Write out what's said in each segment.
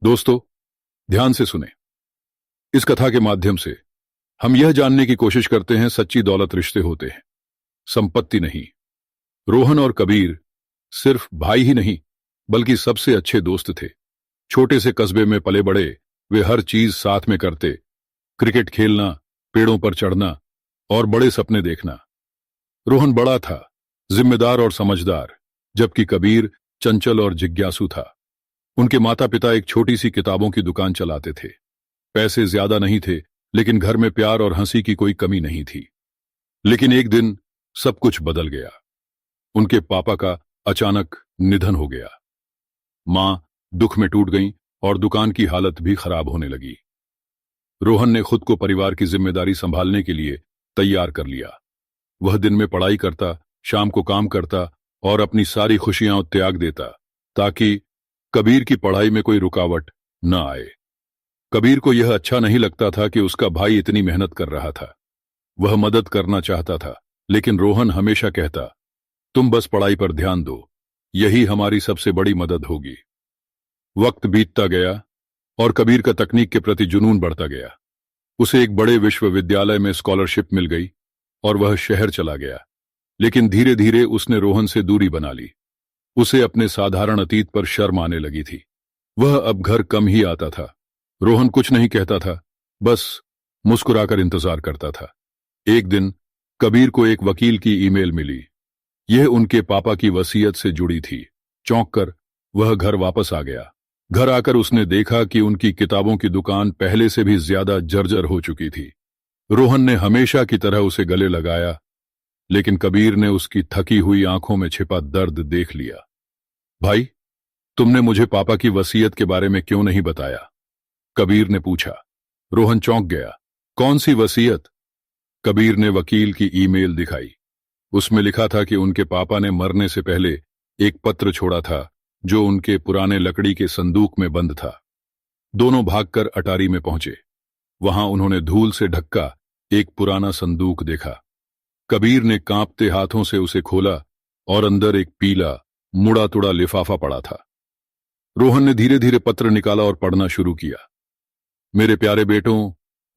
दोस्तों, ध्यान से सुने। इस कथा के माध्यम से हम यह जानने की कोशिश करते हैं सच्ची दौलत रिश्ते होते हैं, संपत्ति नहीं। रोहन और कबीर सिर्फ भाई ही नहीं बल्कि सबसे अच्छे दोस्त थे। छोटे से कस्बे में पले बड़े, वे हर चीज साथ में करते। क्रिकेट खेलना, पेड़ों पर चढ़ना और बड़े सपने देखना। रोहन बड़ा था, जिम्मेदार और समझदार, जबकि कबीर चंचल और जिज्ञासु था। उनके माता पिता एक छोटी सी किताबों की दुकान चलाते थे। पैसे ज्यादा नहीं थे, लेकिन घर में प्यार और हंसी की कोई कमी नहीं थी। लेकिन एक दिन सब कुछ बदल गया। उनके पापा का अचानक निधन हो गया। मां दुख में टूट गईं और दुकान की हालत भी खराब होने लगी। रोहन ने खुद को परिवार की जिम्मेदारी संभालने के लिए तैयार कर लिया। वह दिन में पढ़ाई करता, शाम को काम करता और अपनी सारी खुशियां त्याग देता ताकि कबीर की पढ़ाई में कोई रुकावट न आए। कबीर को यह अच्छा नहीं लगता था कि उसका भाई इतनी मेहनत कर रहा था। वह मदद करना चाहता था, लेकिन रोहन हमेशा कहता, तुम बस पढ़ाई पर ध्यान दो, यही हमारी सबसे बड़ी मदद होगी। वक्त बीतता गया और कबीर का तकनीक के प्रति जुनून बढ़ता गया। उसे एक बड़े विश्वविद्यालय में स्कॉलरशिप मिल गई और वह शहर चला गया। लेकिन धीरे धीरे उसने रोहन से दूरी बना ली। उसे अपने साधारण अतीत पर शर्म आने लगी थी। वह अब घर कम ही आता था। रोहन कुछ नहीं कहता था, बस मुस्कुराकर इंतजार करता था। एक दिन कबीर को एक वकील की ईमेल मिली। यह उनके पापा की वसीयत से जुड़ी थी। चौंक कर वह घर वापस आ गया। घर आकर उसने देखा कि उनकी किताबों की दुकान पहले से भी ज्यादा जर्जर हो चुकी थी। रोहन ने हमेशा की तरह उसे गले लगाया, लेकिन कबीर ने उसकी थकी हुई आंखों में छिपा दर्द देख लिया। भाई, तुमने मुझे पापा की वसीयत के बारे में क्यों नहीं बताया? कबीर ने पूछा। रोहन चौंक गया। कौन सी वसीयत? कबीर ने वकील की ईमेल दिखाई। उसमें लिखा था कि उनके पापा ने मरने से पहले एक पत्र छोड़ा था जो उनके पुराने लकड़ी के संदूक में बंद था। दोनों भागकर अटारी में पहुंचे। वहां उन्होंने धूल से ढका एक पुराना संदूक देखा। कबीर ने कांपते हाथों से उसे खोला और अंदर एक पीला मुड़ा तुड़ा लिफाफा पड़ा था। रोहन ने धीरे धीरे पत्र निकाला और पढ़ना शुरू किया। मेरे प्यारे बेटों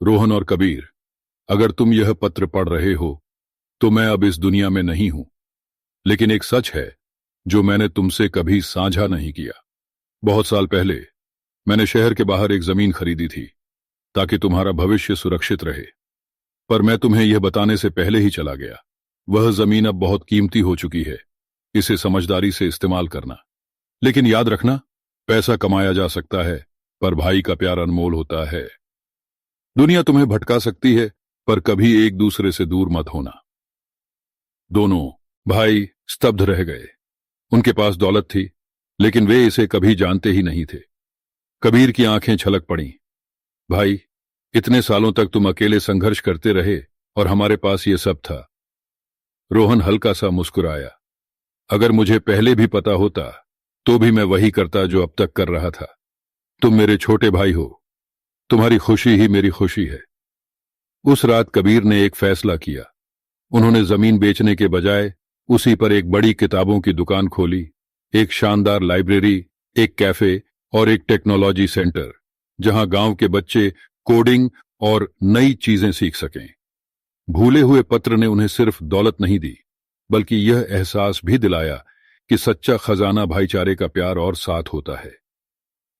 रोहन और कबीर, अगर तुम यह पत्र पढ़ रहे हो तो मैं अब इस दुनिया में नहीं हूं, लेकिन एक सच है जो मैंने तुमसे कभी साझा नहीं किया। बहुत साल पहले मैंने शहर के बाहर एक जमीन खरीदी थी ताकि तुम्हारा भविष्य सुरक्षित रहे, पर मैं तुम्हें यह बताने से पहले ही चला गया। वह जमीन अब बहुत कीमती हो चुकी है, इसे समझदारी से इस्तेमाल करना। लेकिन याद रखना, पैसा कमाया जा सकता है पर भाई का प्यार अनमोल होता है। दुनिया तुम्हें भटका सकती है पर कभी एक दूसरे से दूर मत होना। दोनों भाई स्तब्ध रह गए। उनके पास दौलत थी, लेकिन वे इसे कभी जानते ही नहीं थे। कबीर की आंखें छलक पड़ीं। भाई, इतने सालों तक तुम अकेले संघर्ष करते रहे और हमारे पास ये सब था। रोहन हल्का सा मुस्कुराया। अगर मुझे पहले भी पता होता तो भी मैं वही करता जो अब तक कर रहा था। तुम मेरे छोटे भाई हो, तुम्हारी खुशी ही मेरी खुशी है। उस रात कबीर ने एक फैसला किया। उन्होंने जमीन बेचने के बजाय उसी पर एक बड़ी किताबों की दुकान खोली। एक शानदार लाइब्रेरी, एक कैफे और एक टेक्नोलॉजी सेंटर, जहां गांव के बच्चे कोडिंग और नई चीजें सीख सकें। भूले हुए पत्र ने उन्हें सिर्फ दौलत नहीं दी, बल्कि यह एहसास भी दिलाया कि सच्चा खजाना भाईचारे का प्यार और साथ होता है।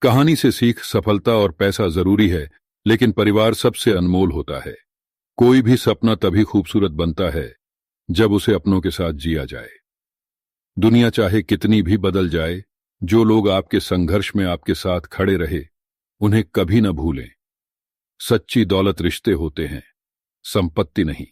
कहानी से सीख, सफलता और पैसा जरूरी है, लेकिन परिवार सबसे अनमोल होता है। कोई भी सपना तभी खूबसूरत बनता है जब उसे अपनों के साथ जिया जाए। दुनिया चाहे कितनी भी बदल जाए, जो लोग आपके संघर्ष में आपके साथ खड़े रहे, उन्हें कभी न भूलें। सच्ची दौलत रिश्ते होते हैं, संपत्ति नहीं।